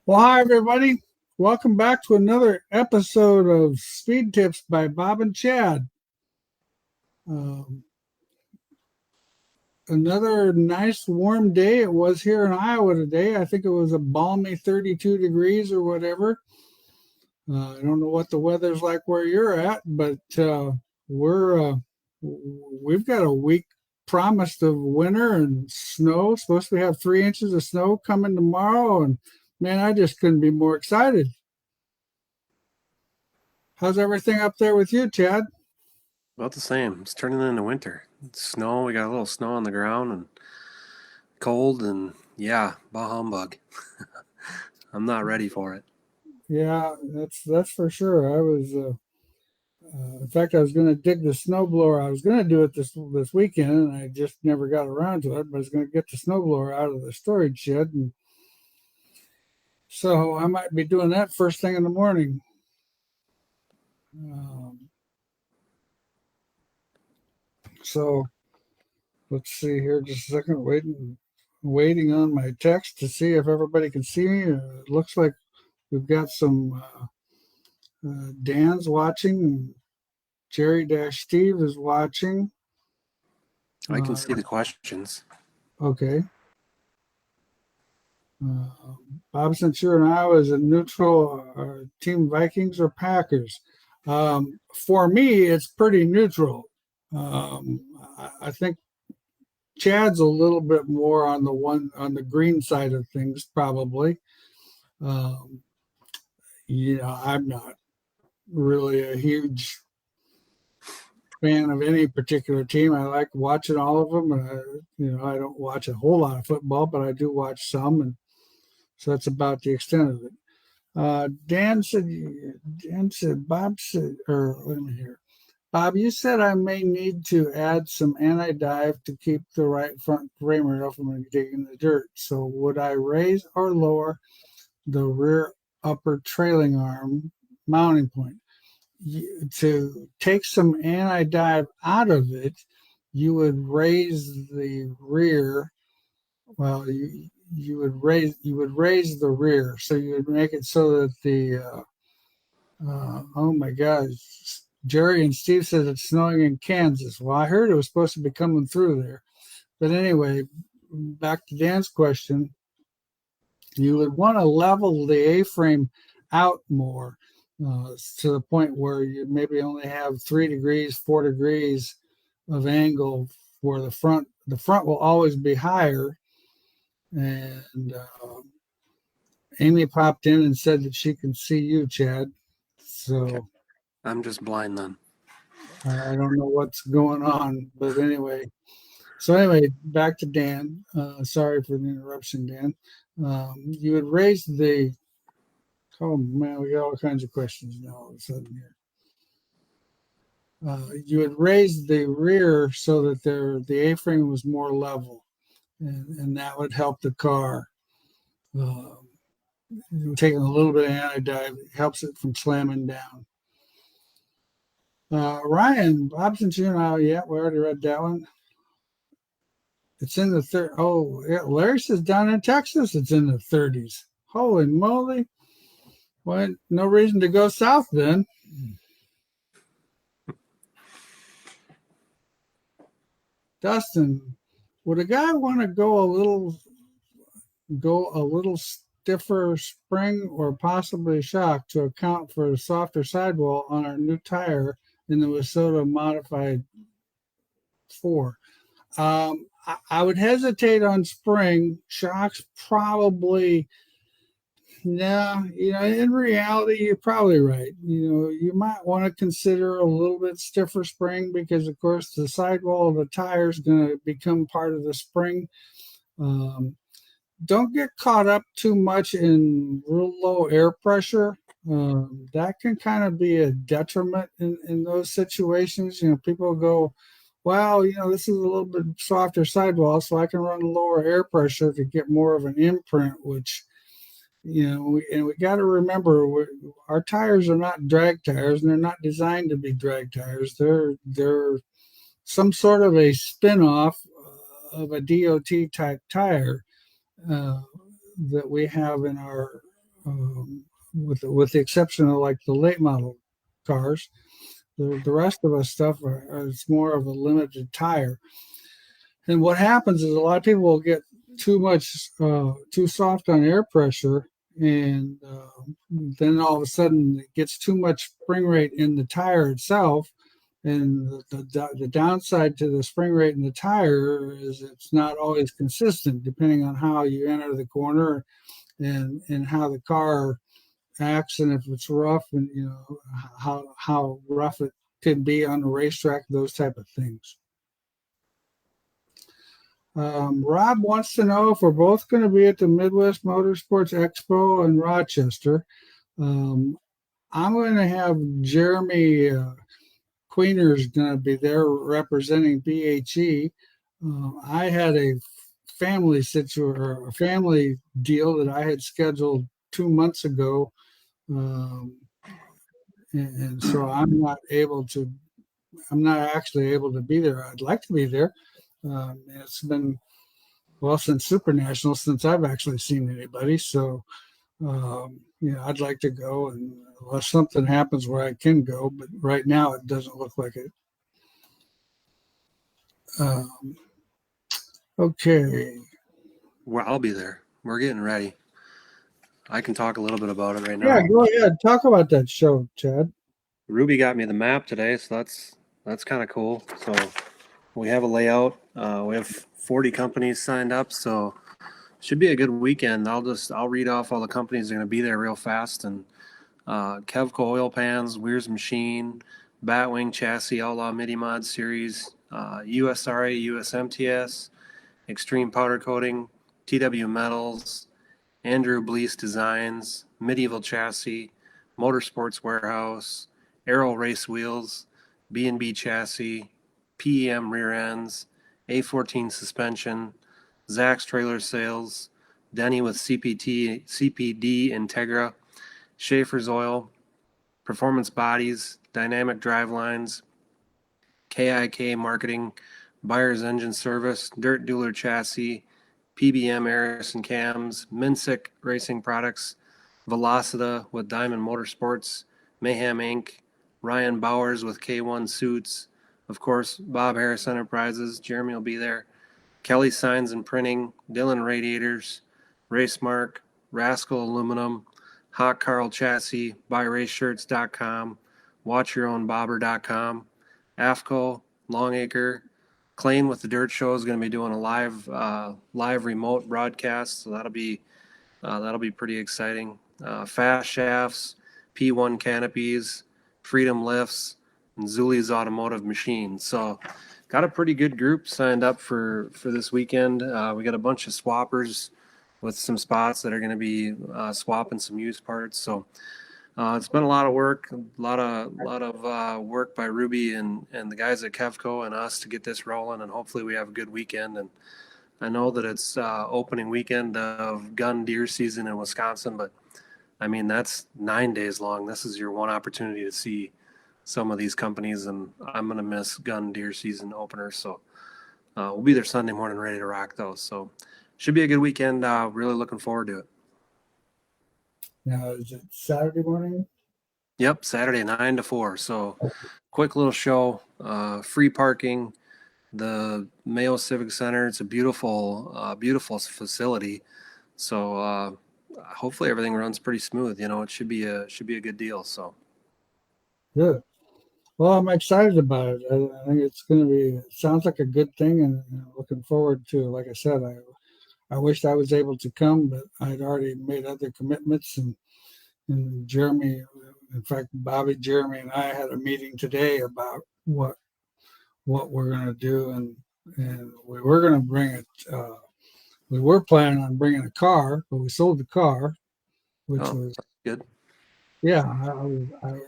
Well, hi, everybody. Welcome back to another episode of Speed Tips by Bob and Chad. Um, another nice warm day it was here in Iowa today. I think it was a balmy 32 degrees or whatever. I don't know what the weather's like where you're at, but we're we've got a week promised of winter and snow. Supposed to have 3 inches of snow coming tomorrow, and man, I just couldn't be more excited. How's everything up there with you, Chad? About the same. It's turning into winter. It's snow. We got a little snow on the ground and cold, and yeah, bah humbug. I'm not ready for it. Yeah, that's for sure. I was, in fact, I was going to dig the snowblower. I was going to do it this weekend, and I just never got around to it. But I was going to get the snowblower out of the storage shed, and so I might be doing that first thing in the morning. Um, so let's see here, just a second. Waiting on my text to see if everybody can see me. It looks like we've got some Dan's watching. Jerry-Steve is watching. I can Uh, see the questions. okay. Bob, since you're in Iowa, is it neutral Team Vikings or Packers? For me, it's pretty neutral. I think Chad's a little bit more on the green side of things, probably. Um, I'm not really a huge fan of any particular team. I like watching all of them, and I don't watch a whole lot of football, but I do watch some, and so that's about the extent of it. Bob said, or let me hear. Bob, you said I may need to add some anti-dive to keep the right front frame rail from digging the dirt. So would I raise or lower the rear upper trailing arm mounting point? To take some anti-dive out of it, you would raise the rear. Well, you would raise the rear, so you would make it so that the oh my God, Jerry and Steve said it's snowing in Kansas. Well, I heard it was supposed to be coming through there, but anyway, back to Dan's question. You would want to level the A-frame out more to the point where you maybe only have 3 degrees, 4 degrees of angle for the front. The front will always be higher. And Amy popped in and said that she can see you, Chad. Okay. So I'm just blind then. I don't know what's going on, but anyway. So anyway, back to Dan. Sorry for the interruption, Dan. You would raise the. Oh man, we got all kinds of questions now all of a sudden here. You would raise the rear so that the A-frame was more level, and that would help the car. Um, Taking a little bit of anti-dive helps it from slamming down. Ryan, Bobson's here now. Yeah, we already read that one. It's in the third. Oh, yeah, Larry says down in Texas, it's in the 30s. Holy moly! Well, no reason to go south then. Dustin, would a guy want to go a little stiffer spring or possibly shock to account for a softer sidewall on our new tire in the Minnesota Modified 4? I would hesitate on spring. Shocks probably, no, in reality, you're probably right. You might want to consider a little bit stiffer spring because, of course, the sidewall of the tire is going to become part of the spring. Um, don't get caught up too much in real low air pressure. That can kind of be a detriment in those situations. People go, well, this is a little bit softer sidewall, so I can run lower air pressure to get more of an imprint, which, we got to remember our tires are not drag tires, and they're not designed to be drag tires. They're some sort of a spin-off of a DOT type tire uh, that we have in with the exception of like the late model cars. The rest of us stuff it's more of a limited tire. And what happens is a lot of people will get too soft on air pressure, and then all of a sudden it gets too much spring rate in the tire itself. And the downside to the spring rate in the tire is it's not always consistent, depending on how you enter the corner and how the car acts, and if it's rough, and how rough it can be on the racetrack, those type of things. Rob wants to know if we're both going to be at the Midwest Motorsports Expo in Rochester. I'm going to have Jeremy Queener's going to be there representing BHE. I had a family deal that I had scheduled 2 months ago, and so I'm not actually able to be there. I'd like to be there. It's been since Super National since I've actually seen anybody. So I'd like to go, and unless something happens where I can go, but right now it doesn't look like it. Okay. Well, I'll be there. We're getting ready. I can talk a little bit about it right now. Yeah, go ahead. Talk about that show, Chad. Ruby got me the map today, so that's kind of cool. So we have a layout. We have 40 companies signed up, so should be a good weekend. I'll read off all the companies that are going to be there real fast. And Kevco Oil Pans, Wehrs Machine, Batwing Chassis, Outlaw Midi Mod Series, USRA, USMTS, Extreme Powder Coating, TW Metals, Andrew Blease Designs, Medieval Chassis, Motorsports Warehouse, Aero Race Wheels, B&B Chassis, PEM Rear Ends, A14 Suspension, Zach's Trailer Sales, Denny with CPD Integra, Schaefer's Oil, Performance Bodies, Dynamic Drivelines, KIK Marketing, Buyer's Engine Service, Dirt Dueler Chassis, PBM Harris and Cams, Minsick Racing Products, Velocita with Diamond Motorsports, Mayhem Inc., Ryan Bowers with K1 Suits, of course, Bob Harris Enterprises, Jeremy will be there, Kelly Signs and Printing, Dillon Radiators, Racemark, Rascal Aluminum, Hawk Carl Chassis, BuyRaceShirts.com, WatchYourOwnBobber.com, AFCO, Longacre, Clane with the Dirt Show is going to be doing a live remote broadcast, so that'll be pretty exciting. Fast Shafts, P1 Canopies, Freedom Lifts, and Zuli's Automotive Machines. So got a pretty good group signed up for this weekend. We got a bunch of swappers with some spots that are going to be swapping some used parts. So it's been a lot of work, a lot of work by Ruby and the guys at Kevco and us to get this rolling, and hopefully we have a good weekend. And I know that it's opening weekend of gun deer season in Wisconsin, but I mean, that's 9 days long. This is your one opportunity to see some of these companies, and I'm going to miss gun deer season openers. So we'll be there Sunday morning ready to rock those. So should be a good weekend. Really looking forward to it. Now, is it Saturday morning? Yep, Saturday 9 to 4. So quick little show, free parking, the Mayo Civic Center. It's a beautiful facility. So hopefully everything runs pretty smooth. It should be a good deal. So good. Well, I'm excited about it. I think it's going to be. It sounds like a good thing, and looking forward to. Like I said, I wished I was able to come, but I'd already made other commitments, and Jeremy, in fact, Bobby, Jeremy, and I had a meeting today about what we're going to do, and we were going to bring it. We were planning on bringing a car, but we sold the car, which was good. Yeah,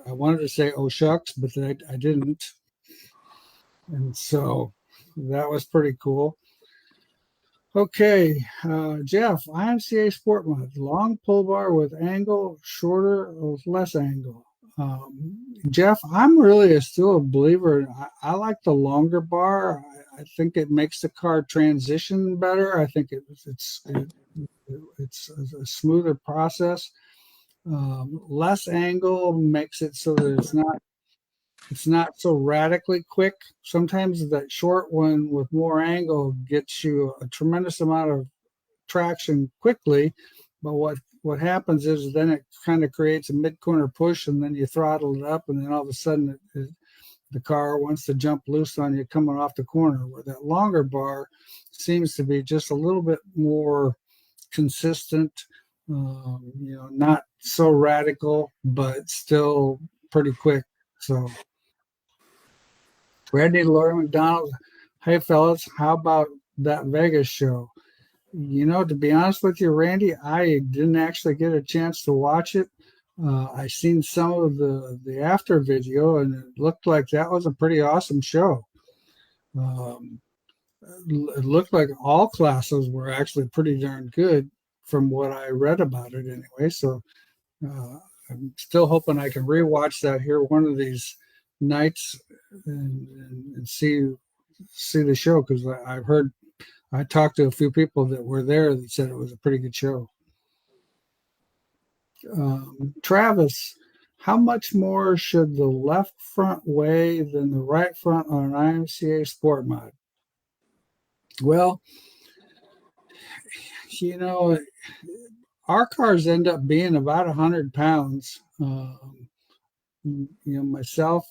I wanted to say oh shucks, but I didn't, and so that was pretty cool. Okay, Jeff, IMCA Sport Mod, long pull bar with angle, shorter with less angle. Jeff, I'm really still a believer. I like the longer bar. I think it makes the car transition better. I think it's a smoother process. Less angle makes it so that it's not so radically quick. Sometimes that short one with more angle gets you a tremendous amount of traction quickly, but what happens is then it kind of creates a mid-corner push, and then you throttle it up, and then all of a sudden the car wants to jump loose on you coming off the corner. Where that longer bar seems to be just a little bit more consistent, not so radical, but still pretty quick. So, Randy, Lori McDonald, hey fellas, how about that Vegas show? To be honest with you, Randy, I didn't actually get a chance to watch it. I seen some of the after video, and it looked like that was a pretty awesome show. Um, it looked like all classes were actually pretty darn good from what I read about it anyway. So uh, I'm still hoping I can rewatch that here one of these nights and see the show, because I've heard, I talked to a few people that were there that said it was a pretty good show. Travis, how much more should the left front weigh than the right front on an IMCA Sport Mod? Well, our cars end up being about 100 pounds. Myself,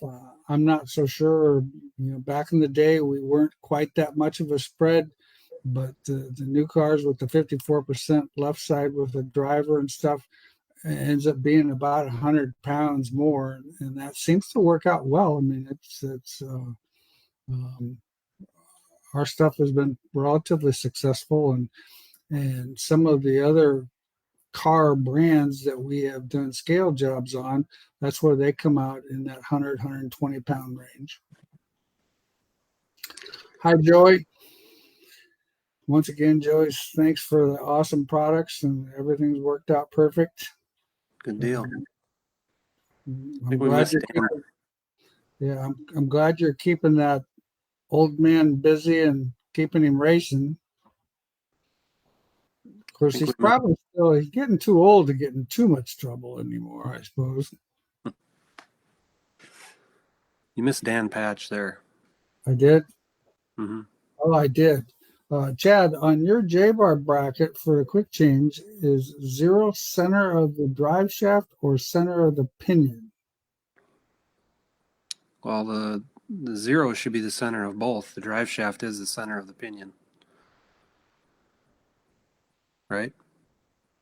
I'm not so sure. Back in the day, we weren't quite that much of a spread, but the new cars with the 54% left side with the driver and stuff ends up being about 100 pounds more, and that seems to work out well. I mean, our stuff has been relatively successful, and some of the other car brands that we have done scale jobs on, that's where they come out in that 120 pound range. Hi, Joey. Once again, Joey, thanks for the awesome products, and everything's worked out perfect. Good deal. I'm glad I'm glad you're keeping that old man busy and keeping him racing. Of course, he's getting too old to get in too much trouble anymore, I suppose. You missed Dan Patch there. I did? Mm-hmm. Oh, I did. Chad, on your J-bar bracket for a quick change, is 0 center of the drive shaft or center of the pinion? Well, the 0 should be the center of both. The drive shaft is the center of the pinion. Right?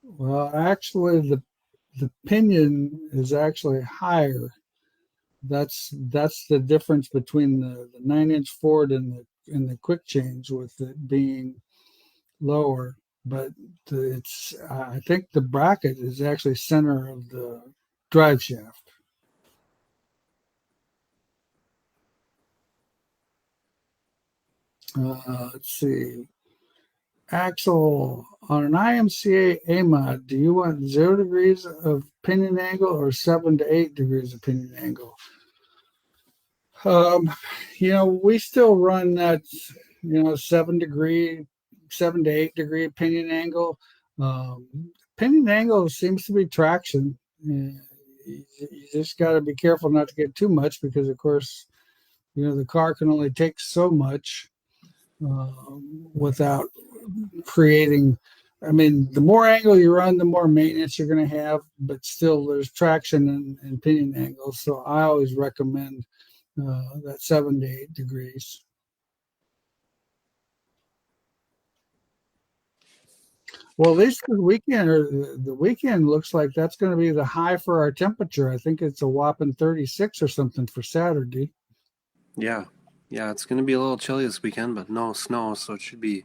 Well, actually, the pinion is actually higher. That's the difference between the 9-inch Ford and the quick change, with it being lower. But I think the bracket is actually center of the drive shaft. Let's see. Axle, on an IMCA A-mod, do you want 0 degrees of pinion angle or 7 to 8 degrees of pinion angle? We still run that, 7 to 8 degree pinion angle. Pinion angle seems to be traction. You just got to be careful not to get too much, because, of course, the car can only take so much without creating. I mean, the more angle you run, the more maintenance you're going to have, but still there's traction and pinion angle. So I always recommend that 7 to 8 degrees. Well, at least for the weekend looks like that's going to be the high for our temperature. I think it's a whopping 36 or something for Saturday. Yeah, it's going to be a little chilly this weekend, but no snow, so it should be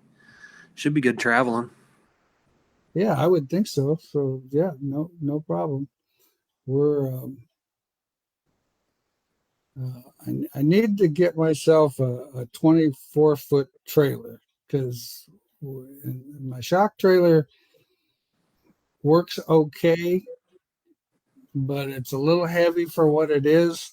good traveling. Yeah, I would think so. So yeah, no problem. We're I need to get myself a 24-foot trailer, because my shock trailer works okay, but it's a little heavy for what it is,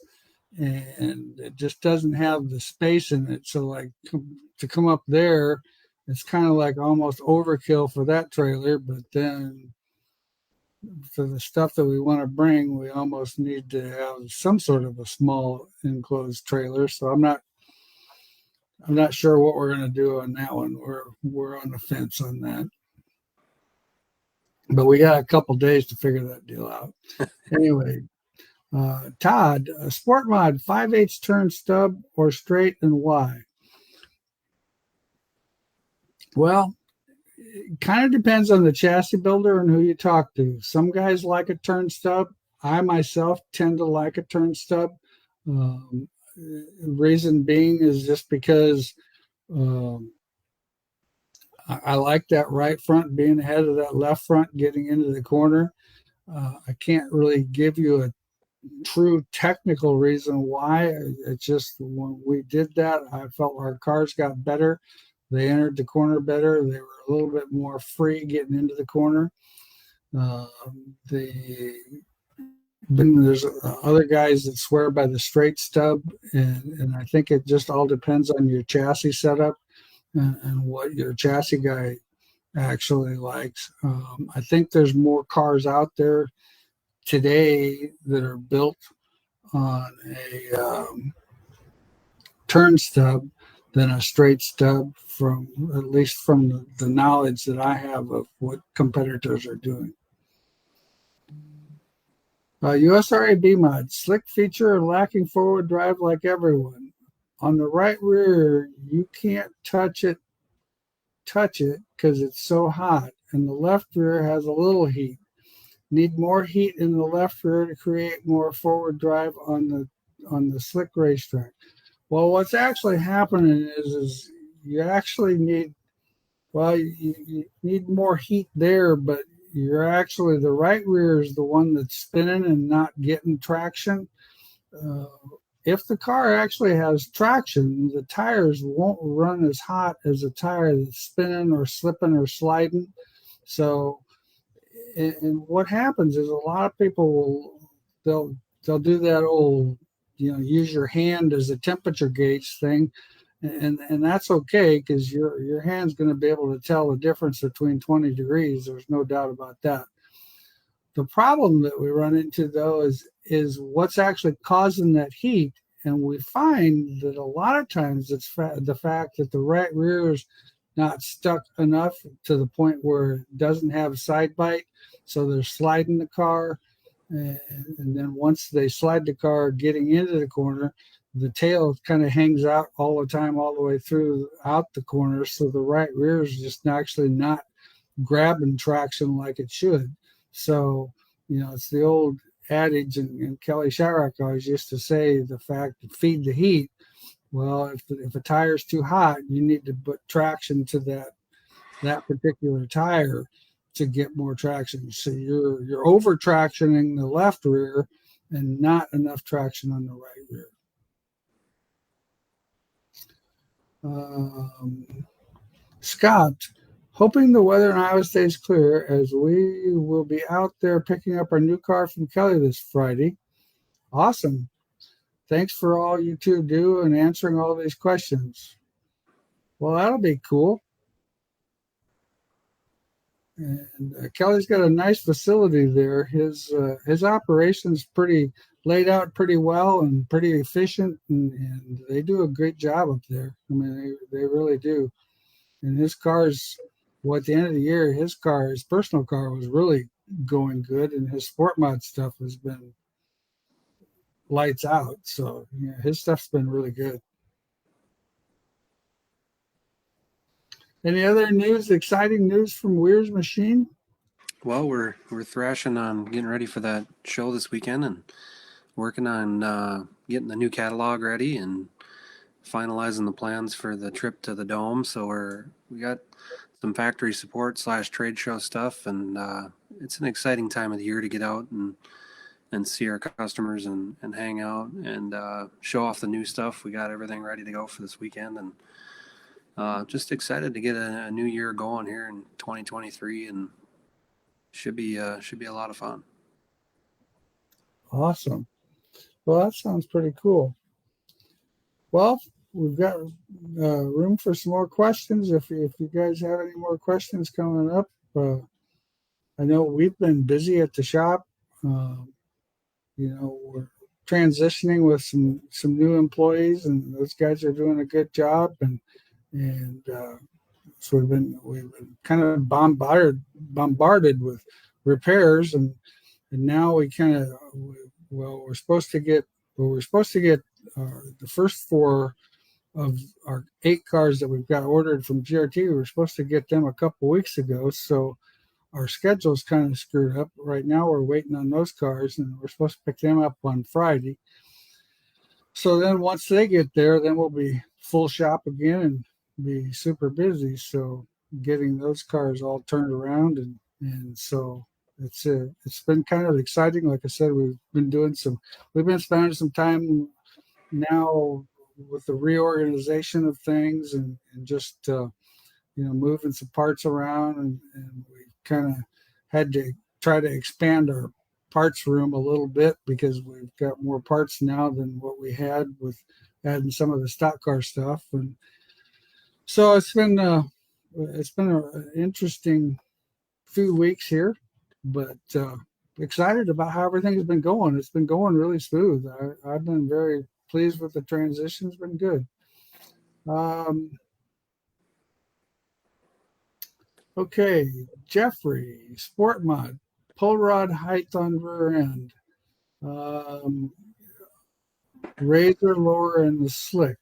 and it just doesn't have the space in it. So, like, to come up there, it's kind of like almost overkill for that trailer. But then for the stuff that we want to bring, we almost need to have some sort of a small enclosed trailer. So I'm not sure what we're going to do on that one. We're on the fence on that, but we got a couple days to figure that deal out. Anyway, Todd, a sport mod 5/8 turn stub or straight, and why? Well, it kind of depends on the chassis builder and who you talk to. Some guys like a turn stub. I myself tend to like a turn stub. Um, reason being is just because um, I like that right front being ahead of that left front getting into the corner. I can't really give you a true technical reason why. It's just when we did that, I felt our cars got better. They entered the corner better. They were a little bit more free getting into the corner. Uh, the Then there's other guys that swear by the straight stub, and I think it just all depends on your chassis setup and what your chassis guy actually likes. I think there's more cars out there today that are built on a turn stub than a straight stub, from at least from the knowledge that I have of what competitors are doing. USRA mod, slick feature and lacking forward drive like everyone. On the right rear, you can't touch it because it's so hot, and the left rear has a little heat. Need more heat in the left rear to create more forward drive on the slick racetrack. Well, what's actually happening is you actually need, well, you need more heat there, but you're actually, the right rear is the one that's spinning and not getting traction. If the car actually has traction, the tires won't run as hot as a tire that's spinning or slipping or sliding. So, and what happens is a lot of people they'll do that old, use your hand as a temperature gauge thing, and that's okay because your hand's going to be able to tell the difference between 20 degrees. There's no doubt about that. The problem that we run into, though, is what's actually causing that heat, and we find that a lot of times it's the fact that the right rear is not stuck enough to the point where it doesn't have side bite, so they're sliding the car, and then once they slide the car getting into the corner, the tail kind of hangs out all the time, all the way through out the corner, so the right rear is just actually not grabbing traction like it should. So, it's the old adage, and Kelly Sharrock always used to say the fact to feed the heat. Well, if a tire's too hot, you need to put traction to that particular tire to get more traction. So you're over tractioning the left rear and not enough traction on the right rear. Scott, hoping the weather in Iowa stays clear as we will be out there picking up our new car from Kelly this Friday. Awesome. Thanks for all you two do and answering all these questions. Well, that'll be cool. And Kelly's got a nice facility there. His operation's pretty laid out pretty well and pretty efficient, and they do a great job up there. I mean, they really do. And his car's, well, at the end of the year, his personal car was really going good, and his sport mod stuff has been lights out. So his stuff's been really good. Any other news, exciting news from Wehrs Machine? Well, we're thrashing on getting ready for that show this weekend and working on getting the new catalog ready and finalizing the plans for the trip to the Dome. So we got some factory support / trade show stuff, and it's an exciting time of the year to get out and see our customers and hang out and show off the new stuff. We got everything ready to go for this weekend, and just excited to get a new year going here in 2023, and should be a lot of fun. Awesome. Well, that sounds pretty cool. Well, we've got room for some more questions. If you guys have any more questions coming up, I know we've been busy at the shop. We're transitioning with some new employees, and those guys are doing a good job. And so we've been kind of bombarded with repairs, and now we kind of we're supposed to get the first four of our 8 cars that we've got ordered from GRT. We were supposed to get them a couple weeks ago, so our schedule's kind of screwed up. Right now we're waiting on those cars, and we're supposed to pick them up on Friday. So then once they get there, then we'll be full shop again and be super busy. So getting those cars all turned around, and so it's been kind of exciting. Like I said, we've been spending some time now with the reorganization of things, and just moving some parts around, and we kind of had to try to expand our parts room a little bit because we've got more parts now than what we had with adding some of the stock car stuff. And so it's been an interesting few weeks here, but excited about how everything's been going. It's been going really smooth. I've been very pleased with the transition. It's been good. Okay, Jeffrey, Sport Mod, pull rod height on rear end, razor lower in the slick.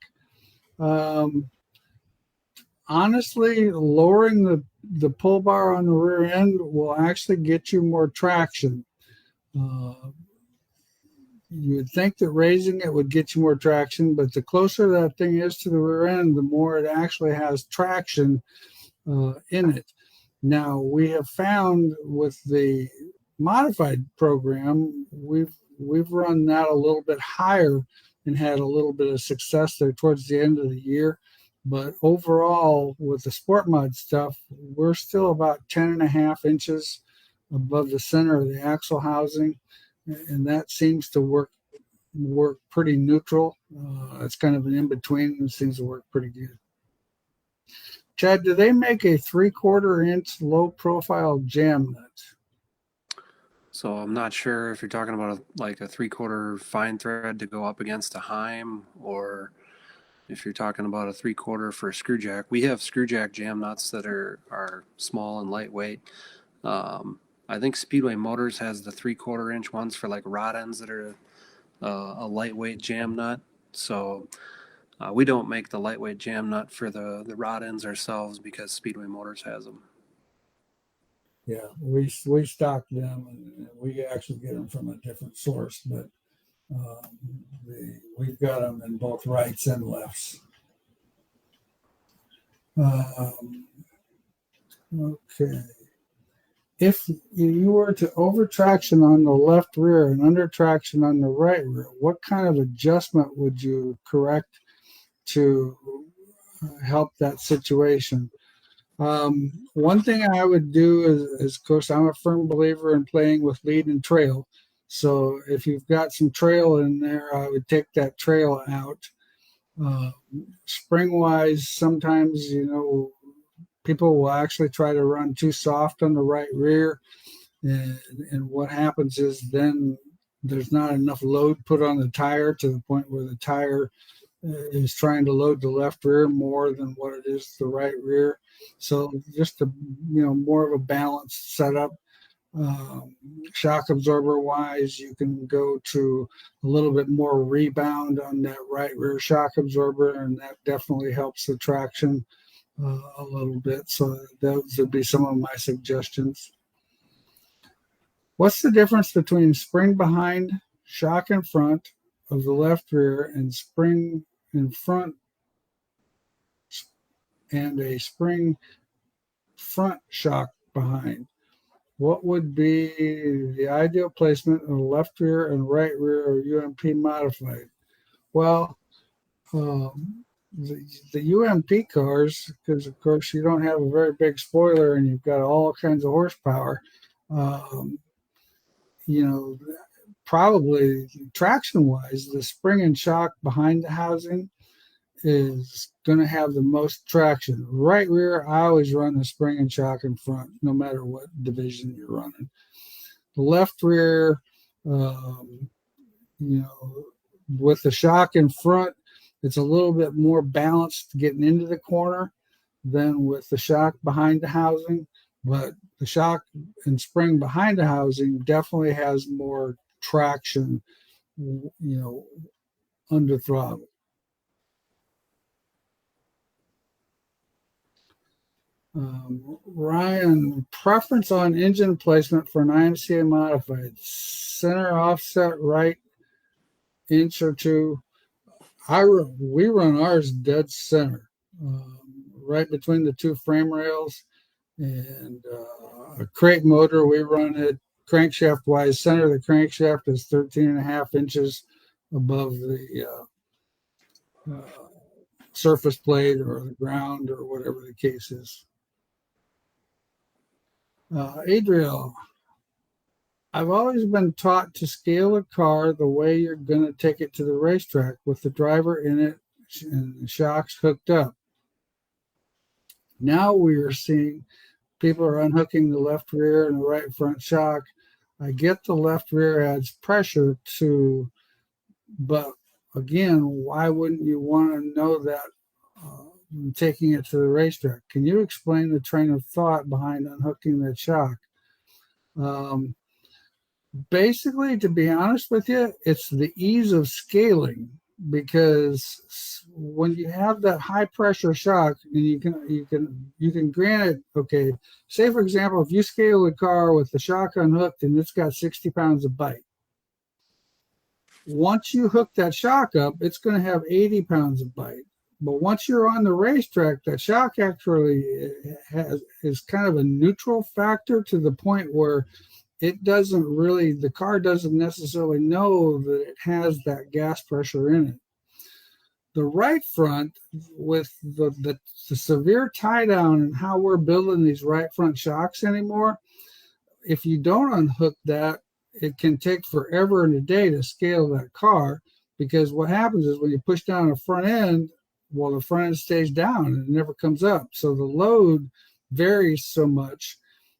Honestly, lowering the pull bar on the rear end will actually get you more traction. You would think that raising it would get you more traction, but the closer that thing is to the rear end, the more it actually has traction in it. Now, we have found with the modified program, we've run that a little bit higher and had a little bit of success there towards the end of the year. But overall, with the Sport Mod stuff, we're still about 10.5 inches above the center of the axle housing, and that seems to work pretty neutral. It's kind of an in-between, and seems to work pretty good. Chad, do they make a 3/4 inch low profile jam nut? So I'm not sure if you're talking about like a 3/4 fine thread to go up against a Heim, or if you're talking about a 3/4 for a screw jack. We have screw jack jam nuts that are small and lightweight. I think Speedway Motors has the 3/4 inch ones for like rod ends that are a lightweight jam nut. So we don't make the lightweight jam nut for the rod ends ourselves because Speedway Motors has them. Yeah, we stock them, and we actually get them from a different source, but we've got them in both rights and lefts. Okay. If you were to over traction on the left rear and under traction on the right rear, what kind of adjustment would you correct to help that situation? One thing I would do is, of course, I'm a firm believer in playing with lead and trail. So if you've got some trail in there, I would take that trail out. Spring-wise, sometimes, people will actually try to run too soft on the right rear. And what happens is then there's not enough load put on the tire to the point where the tire is trying to load the left rear more than what it is the right rear. So just more of a balanced setup. Shock absorber wise, you can go to a little bit more rebound on that right rear shock absorber, and that definitely helps the traction a little bit. So those would be some of my suggestions. What's the difference between spring behind, shock in front of the left rear, and spring in front and a spring front shock behind? What would be the ideal placement of the left rear and right rear of UMP modified? Well, the UMP cars, because of course you don't have a very big spoiler and you've got all kinds of horsepower, probably traction wise, the spring and shock behind the housing is going to have the most traction. Right rear, I always run the spring and shock in front, no matter what division you're running. The left rear, with the shock in front, it's a little bit more balanced getting into the corner than with the shock behind the housing. But the shock and spring behind the housing definitely has more traction, under throttle. Ryan, preference on engine placement for an IMCA modified, center offset right inch or two. We run ours dead center, right between the two frame rails, and a crate motor. We run it crankshaft wise. Center of the crankshaft is 13.5 inches above the surface plate or the ground or whatever the case is. Adriel, I've always been taught to scale a car the way you're going to take it to the racetrack with the driver in it and the shocks hooked up. Now we are seeing people are unhooking the left rear and the right front shock. I get the left rear adds pressure to, but again, why wouldn't you want to know that taking it to the racetrack? Can you explain the train of thought behind unhooking that shock? Basically, to be honest with you, it's the ease of scaling, because when you have that high pressure shock, and you can grant it, okay, say for example, if you scale a car with the shock unhooked and it's got 60 pounds of bite, once you hook that shock up, it's going to have 80 pounds of bite. But once you're on the racetrack, that shock actually is kind of a neutral factor, to the point where the car doesn't necessarily know that it has that gas pressure in it. The right front, with the severe tie down and how we're building these right front shocks anymore, if you don't unhook that, it can take forever and a day to scale that car, because what happens is when you push down the front end, well, the front end stays down and it never comes up. So the load varies so much.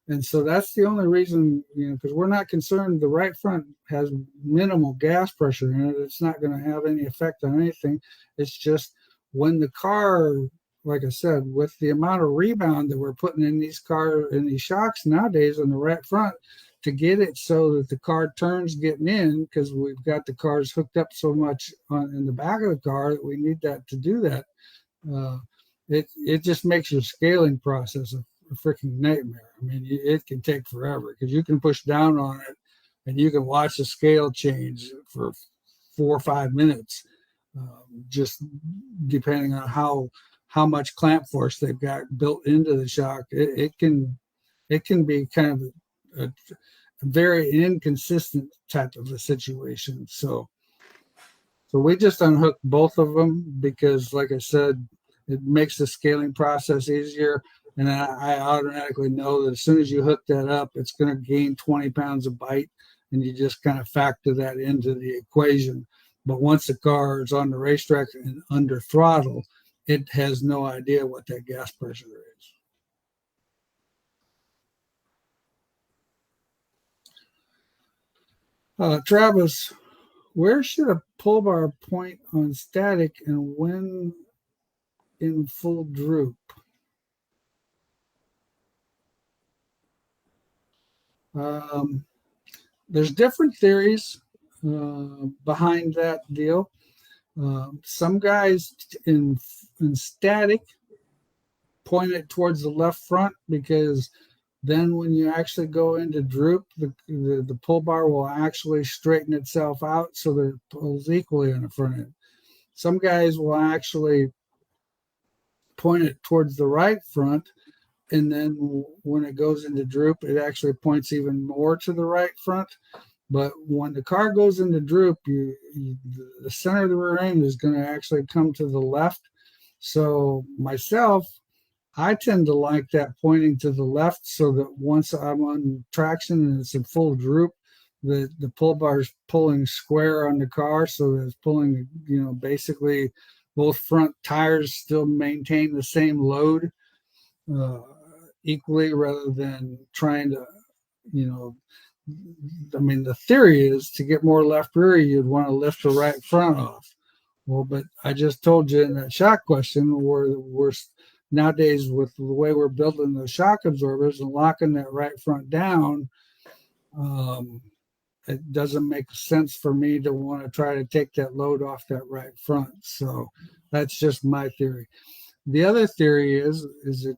And so that's the only reason, because we're not concerned. The right front has minimal gas pressure in it. It's not going to have any effect on anything. It's just when the car, like I said, with the amount of rebound that we're putting in these shocks nowadays on the right front, to get it so that the car turns getting in, because we've got the cars hooked up so much in the back of the car that we need that to do that. It just makes your scaling process a freaking nightmare. I mean, it can take forever, because you can push down on it and you can watch the scale change for 4 or 5 minutes, just depending on how much clamp force they've got built into the shock. It can be kind of a very inconsistent type of a situation. So we just unhooked both of them because, like I said, it makes the scaling process easier. And I automatically know that as soon as you hook that up, it's going to gain 20 pounds of bite, and you just kind of factor that into the equation. But once the car is on the racetrack and under throttle, it has no idea what that gas pressure is. Travis, where should a pull bar point on static and when in full droop? There's different theories behind that deal. Some guys in static point it towards the left front, because then when you actually go into droop, the pull bar will actually straighten itself out so that it pulls equally on the front end. Some guys will actually point it towards the right front, and then when it goes into droop, it actually points even more to the right front. But when the car goes into droop, the center of the rear end is going to actually come to the left. So myself, I tend to like that pointing to the left, so that once I'm on traction and it's in full droop, the pull bar is pulling square on the car, so that it's pulling, basically both front tires still maintain the same load uh, equally, rather than trying to, you know, I mean, the theory is to get more left rear, you'd want to lift the right front off. Well, but I just told you in that shock question, we're nowadays, with the way we're building the shock absorbers and locking that right front down, um, it doesn't make sense for me to want to try to take that load off that right front. So that's just my theory. The other theory is it,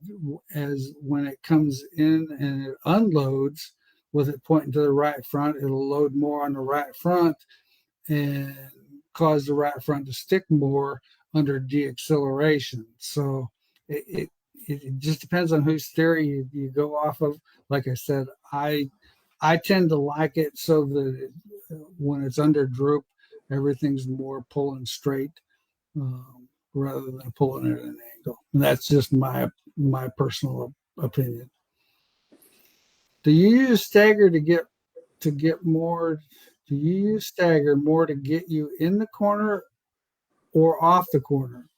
as when it comes in and it unloads with it pointing to the right front, it'll load more on the right front and cause the right front to stick more under deacceleration. So it just depends on whose theory you go off of. Like I said, I tend to like it so that when it's under droop, everything's more pulling straight, rather than pulling at an angle. And that's just my personal opinion. Do you use stagger to get more? Do you use stagger more to get you in the corner or off the corner?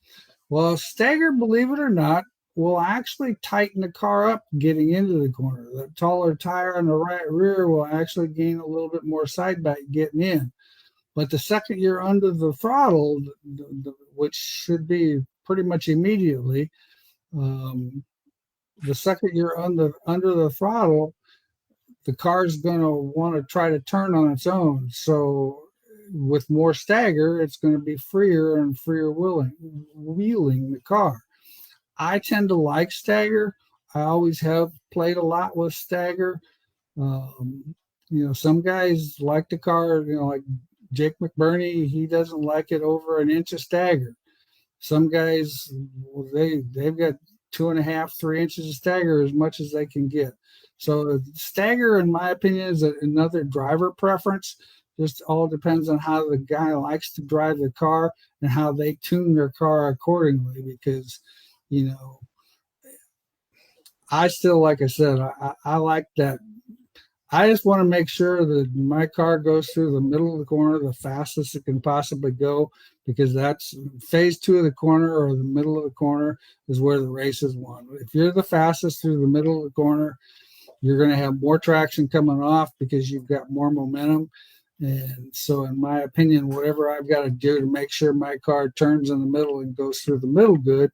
Well, stagger, believe it or not, will actually tighten the car up getting into the corner. The taller tire on the right rear will actually gain a little bit more side bite getting in. But the second you're under the throttle, which should be pretty much immediately, the second you're under the throttle, the car's going to want to try to turn on its own. So with more stagger, it's going to be freer and freer wheeling the car. I tend to like stagger. I always have played a lot with stagger. Some guys like the car, like Jake McBurney, he doesn't like it over an inch of stagger. Some guys, they've got 2.5, 3 inches of stagger, as much as they can get. So stagger, in my opinion, is another driver preference. Just all depends on how the guy likes to drive the car and how they tune their car accordingly. Because, I still, like I said, I like that. I just want to make sure that my car goes through the middle of the corner the fastest it can possibly go, because that's phase 2 of the corner, or the middle of the corner, is where the race is won. If you're the fastest through the middle of the corner, you're going to have more traction coming off because you've got more momentum. And so, in my opinion, whatever I've got to do to make sure my car turns in the middle and goes through the middle good,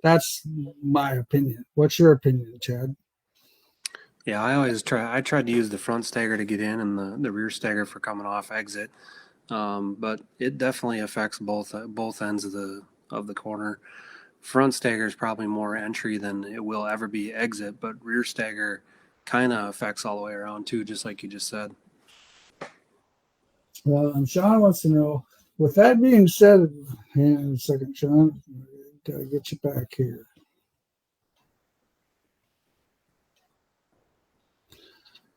that's my opinion. What's your opinion, Chad? Yeah, I tried to use the front stagger to get in and the rear stagger for coming off exit. But it definitely affects both ends of the corner. Front stagger is probably more entry than it will ever be exit, but rear stagger kind of affects all the way around too, just like you just said. Well, and Sean wants to know, with that being said, hang on a second, Sean, gotta get you back here.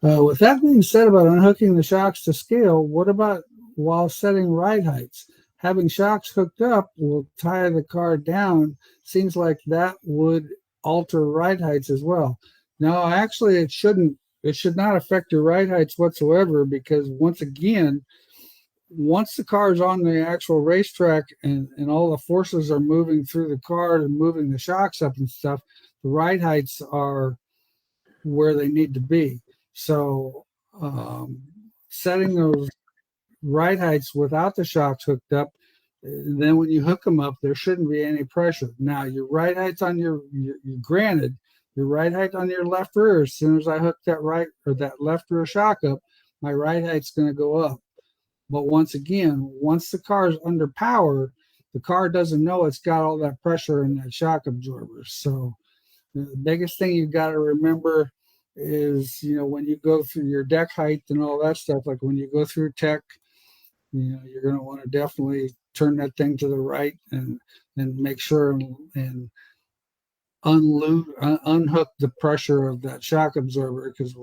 With that being said about unhooking the shocks to scale, what about while setting ride heights? Having shocks hooked up will tie the car down. Seems like that would alter ride heights as well. No, actually, it shouldn't. It should not affect your ride heights whatsoever, because once the car is on the actual racetrack and all the forces are moving through the car and moving the shocks up and stuff, the ride heights are where they need to be. So setting those ride heights without the shocks hooked up, then when you hook them up, there shouldn't be any pressure. Now, your ride heights on your granted, your ride height on your left rear, as soon as I hook that right or that left rear shock up, my ride height's going to go up. But once again, once the car is under power, the car doesn't know it's got all that pressure in that shock absorber. So the biggest thing you've got to remember is, when you go through your deck height and all that stuff, like when you go through tech, you're going to want to definitely turn that thing to the right and make sure and unhook the pressure of that shock absorber. Because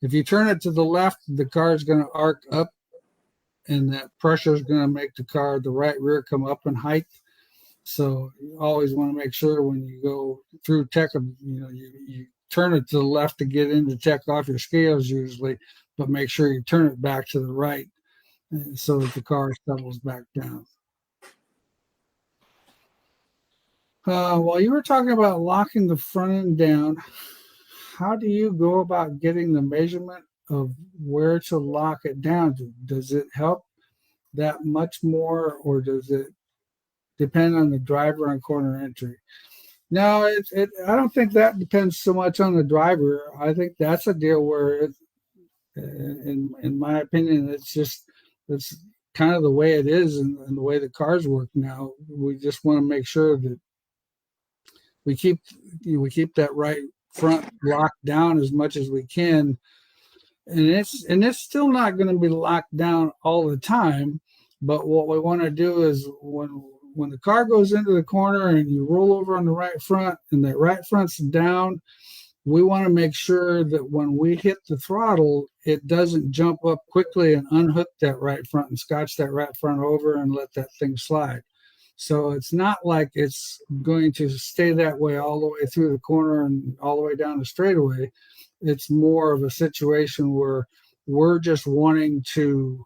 if you turn it to the left, the car is going to arc up, and that pressure is going to make the right rear come up in height. So you always want to make sure when you go through tech, you turn it to the left to get into tech off your scales usually, but make sure you turn it back to the right so that the car settles back down. While you were talking about locking the front end down, how do you go about getting the measurement of where to lock it down to? Does it help that much more, or does it depend on the driver on corner entry? No, I don't think that depends so much on the driver. I think that's a deal where, in my opinion, it's kind of the way it is, and the way the cars work now. We just want to make sure that we keep we keep that right front locked down as much as we can, and it's still not going to be locked down all the time. But what we want to do is when the car goes into the corner and you roll over on the right front and that right front's down, we want to make sure that when we hit the throttle, it doesn't jump up quickly and unhook that right front and scotch that right front over and let that thing slide. So it's not like it's going to stay that way all the way through the corner and all the way down the straightaway. It's more of a situation where we're just wanting to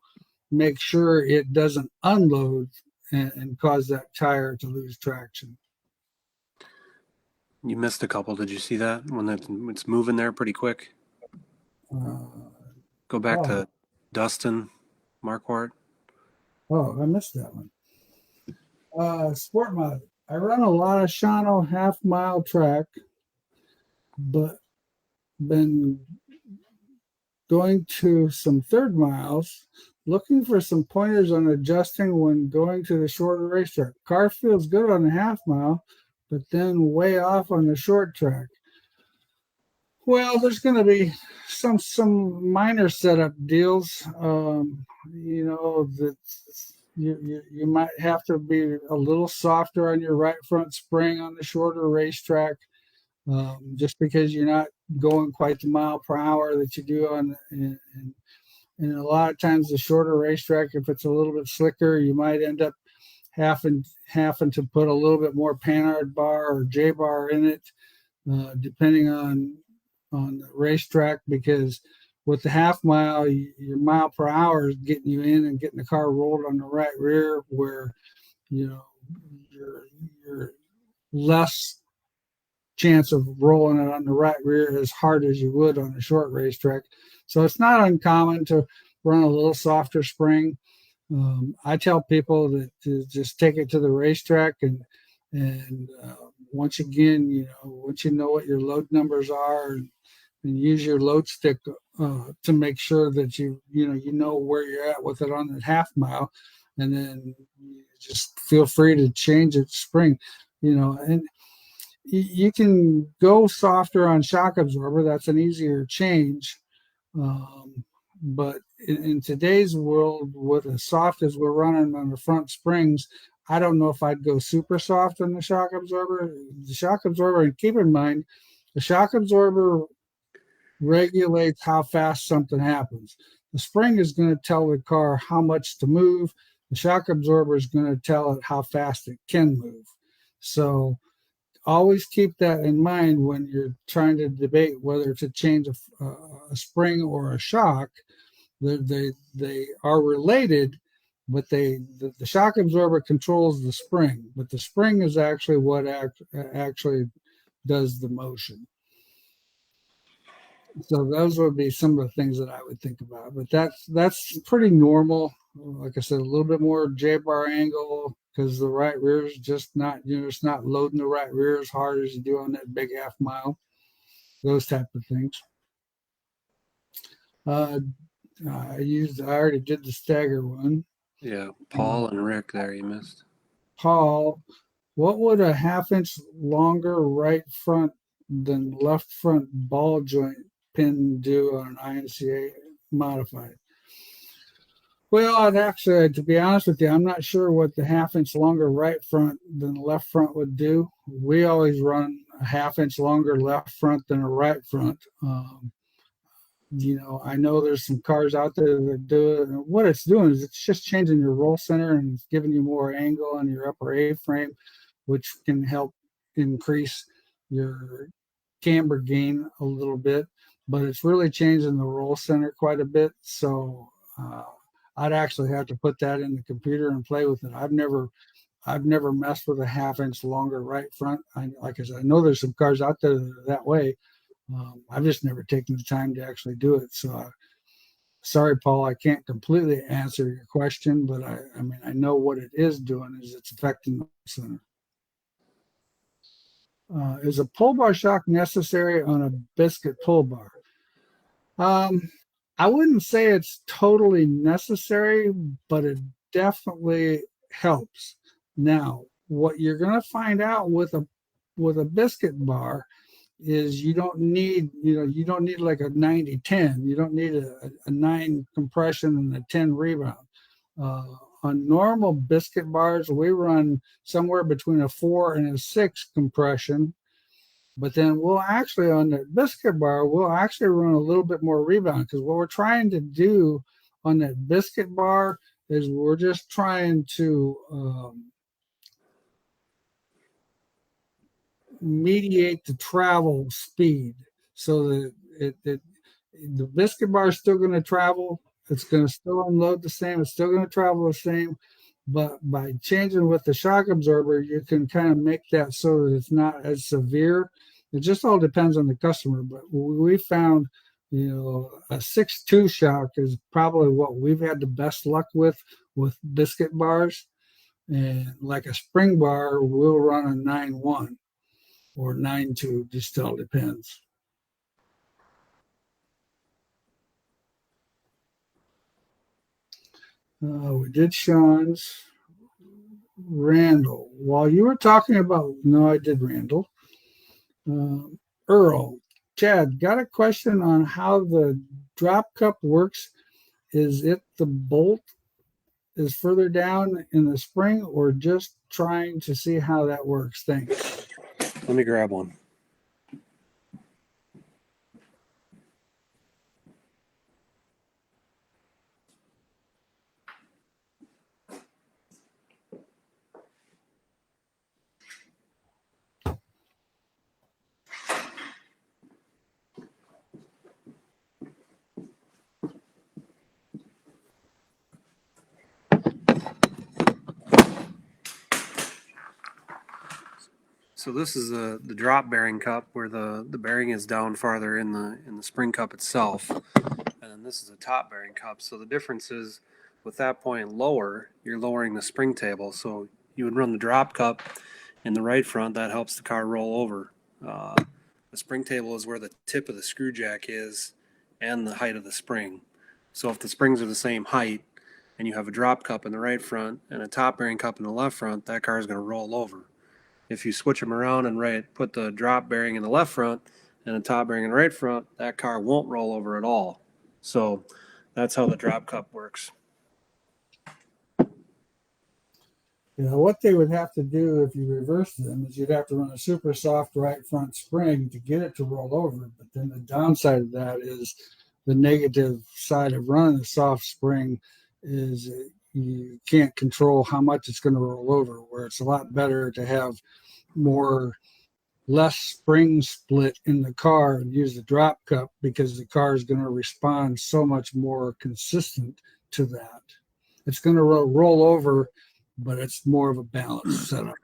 make sure it doesn't unload and cause that tire to lose traction. You missed a couple. Did you see that when it's moving there pretty quick? Go back to Dustin Marquardt. Oh, I missed that one. Sport mod. I run a lot of Shawano half-mile track, but been going to some third miles, looking for some pointers on adjusting when going to the shorter racetrack. Car feels good on the half mile, but then way off on the short track. Well, there's going to be some minor setup deals. That you might have to be a little softer on your right front spring on the shorter racetrack, just because you're not going quite the mile per hour that you do on. And a lot of times the shorter racetrack, if it's a little bit slicker, you might end up having to put a little bit more Panhard bar or J bar in it, depending on the racetrack, because with the half mile, your mile per hour is getting you in and getting the car rolled on the right rear, where you're less chance of rolling it on the right rear as hard as you would on a short racetrack. So it's not uncommon to run a little softer spring. I tell people that to just take it to the racetrack and once again, once you know what your load numbers are, and use your load stick to make sure that you know where you're at with it on that half mile, and then you just feel free to change it spring, and you can go softer on shock absorber. That's an easier change. But in today's world, with as soft as we're running on the front springs, I don't know if I'd go super soft on the shock absorber. The shock absorber, and keep in mind, the shock absorber regulates how fast something happens. The spring is going to tell the car how much to move. The shock absorber is going to tell it how fast it can move. So always keep that in mind when you're trying to debate whether to change a spring or a shock. They are related, but the shock absorber controls the spring, but the spring is actually what actually does the motion. So those would be some of the things that I would think about, but that's pretty normal. Like I said, a little bit more J-bar angle, because the right rear is just not, it's not loading the right rear as hard as you do on that big half mile, those type of things. I already did the stagger one. Yeah, Paul and Rick there, you missed. Paul, what would a half-inch longer right front than left front ball joint pin do on an INCA modified? Well, to be honest with you, I'm not sure what the half-inch longer right front than the left front would do. We always run a half-inch longer left front than a right front. I know there's some cars out there that do it, and what it's doing is it's just changing your roll center and it's giving you more angle on your upper A-frame, which can help increase your camber gain a little bit, but it's really changing the roll center quite a bit. So I'd actually have to put that in the computer and play with it. I've never messed with a 1/2 inch longer right front. Like I said, I know there's some cars out there that are that way. I've just never taken the time to actually do it. So sorry, Paul, I can't completely answer your question, but I mean, I know what it is doing is it's affecting the center. Is a pull bar shock necessary on a biscuit pull bar? I wouldn't say it's totally necessary, but it definitely helps. Now, what you're going to find out with a biscuit bar is you don't need like a 90-10. You don't need a 9 compression and a 10 rebound. On normal biscuit bars, we run somewhere between a 4 and a 6 compression. But then we'll actually, on the biscuit bar, we'll actually run a little bit more rebound, because what we're trying to do on that biscuit bar is we're just trying to mediate the travel speed, so that the biscuit bar is still going to travel. It's going to still unload the same. It's still going to travel the same. But by changing with the shock absorber, you can kind of make that so that it's not as severe. It just all depends on the customer. But we found, a 6.2 shock is probably what we've had the best luck with biscuit bars. And like a spring bar, we'll run a 9.1 or 9.2, just all depends. We did Sean's. Randall. While you were talking about, no, I did Randall. Earl, Chad, got a question on how the drop cup works. Is it the bolt is further down in the spring, or just trying to see how that works? Thanks. Let me grab one. So this is the drop bearing cup, where the bearing is down farther in the spring cup itself, and then this is a top bearing cup. So the difference is, with that point lower, you're lowering the spring table. So you would run the drop cup in the right front. That helps the car roll over. The spring table is where the tip of the screw jack is and the height of the spring. So if the springs are the same height and you have a drop cup in the right front and a top bearing cup in the left front, that car is going to roll over. If you switch them around and put the drop bearing in the left front and the top bearing in the right front, that car won't roll over at all. So that's how the drop cup works. What they would have to do if you reverse them is you'd have to run a super soft right front spring to get it to roll over. But then the downside of that is the negative side of running a soft spring is you can't control how much it's going to roll over, where it's a lot better to have less spring split in the car and use the drop cup, because the car is going to respond so much more consistent to that. It's going to roll over, but it's more of a balanced setup.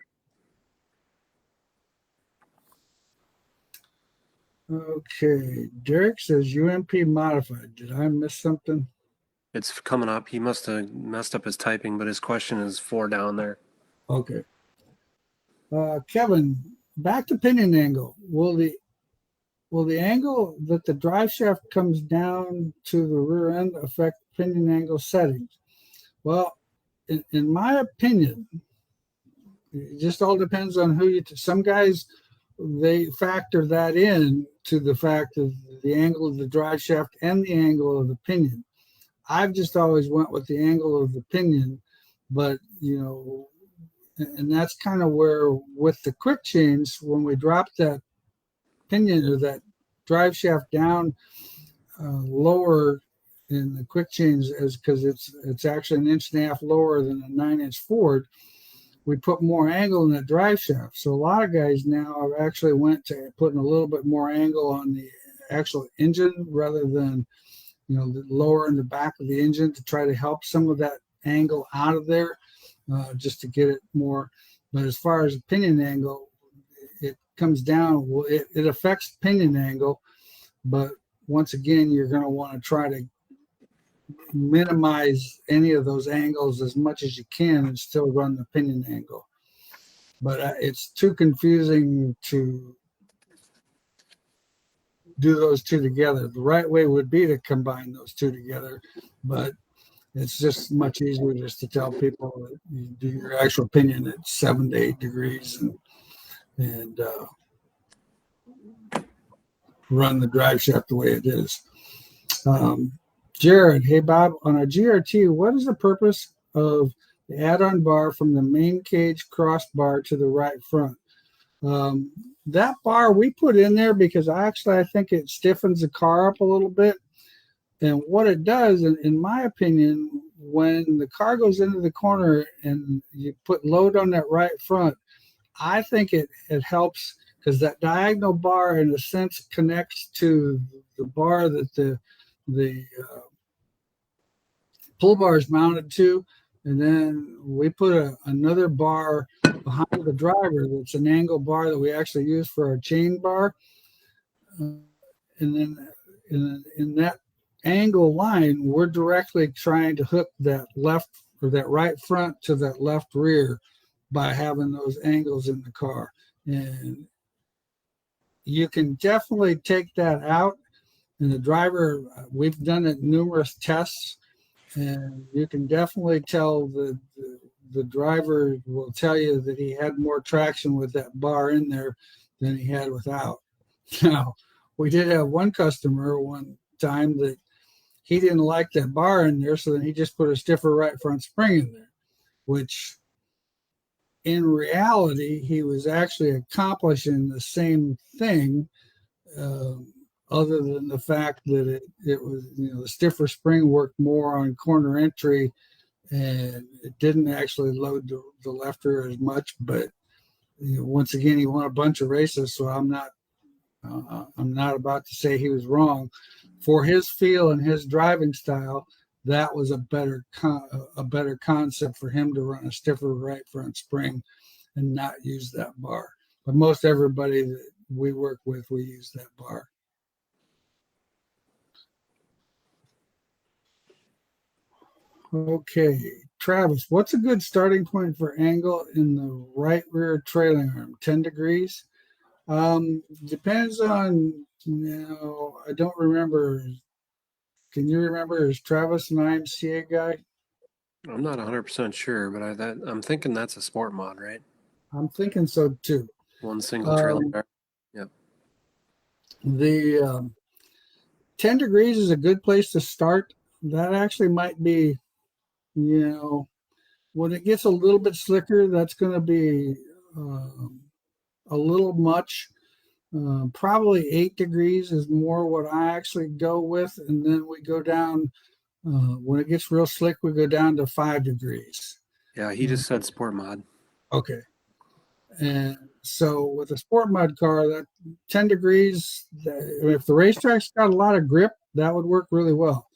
Okay, Derek says UMP modified. Did I miss something? It's coming up. He must have messed up his typing, but his question is 4 down there. Okay. Kevin, back to pinion angle. Will the angle that the drive shaft comes down to the rear end affect pinion angle settings? Well, in my opinion, it just all depends on who some guys, they factor that in to the fact of the angle of the drive shaft and the angle of the pinion. I've just always went with the angle of the pinion, but and that's kind of where with the quick change, when we drop that pinion or that drive shaft down lower in the quick change, is because it's actually 1.5 inches lower than a 9-inch Ford, we put more angle in the drive shaft. So a lot of guys now have actually went to putting a little bit more angle on the actual engine rather than lower in the back of the engine, to try to help some of that angle out of there. just to get it more. But as far as pinion angle, it comes down. Well, it affects pinion angle, but once again, you're going to want to try to minimize any of those angles as much as you can and still run the pinion angle. But it's too confusing to do those two together. The right way would be to combine those two together, but it's just much easier just to tell people that you do your actual pinion at 7 to 8 degrees and run the drive shaft the way it is. Jared, hey Bob, on a GRT, what is the purpose of the add-on bar from the main cage crossbar to the right front? That bar we put in there because I think it stiffens the car up a little bit. And what it does, in my opinion, when the car goes into the corner and you put load on that right front, I think it helps because that diagonal bar, in a sense, connects to the bar that the pull bar is mounted to. And then we put another bar behind the driver that's an angle bar that we actually use for our chain bar. And then in that angle line, we're directly trying to hook that left or that right front to that left rear by having those angles in the car. And you can definitely take that out. And the driver, we've done it numerous tests, and you can definitely tell the driver will tell you that he had more traction with that bar in there than he had without. Now, we did have one customer one time that he didn't like that bar in there, so then he just put a stiffer right front spring in there, which in reality, he was actually accomplishing the same thing, other than the fact that it was, the stiffer spring worked more on corner entry and it didn't actually load the left rear as much. But once again, he won a bunch of races, so I'm not about to say he was wrong. For his feel and his driving style, that was a better concept for him to run a stiffer right front spring and not use that bar. But most everybody that we work with, we use that bar. Okay, Travis, what's a good starting point for angle in the right rear trailing arm? 10 degrees? Depends on, I don't remember. Can you remember? Is Travis an IMCA guy? I'm not 100% sure, but I'm thinking that's a sport mod, right? I'm thinking so too. One single trailing arm. Yep. The 10 degrees is a good place to start. That actually might be, when it gets a little bit slicker, that's going to be a little much. Probably 8 degrees is more what I actually go with. And then we go down, when it gets real slick, we go down to 5 degrees. Yeah, he just said sport mod. Okay. And so with a sport mod car, that 10 degrees, if the racetrack's got a lot of grip, that would work really well.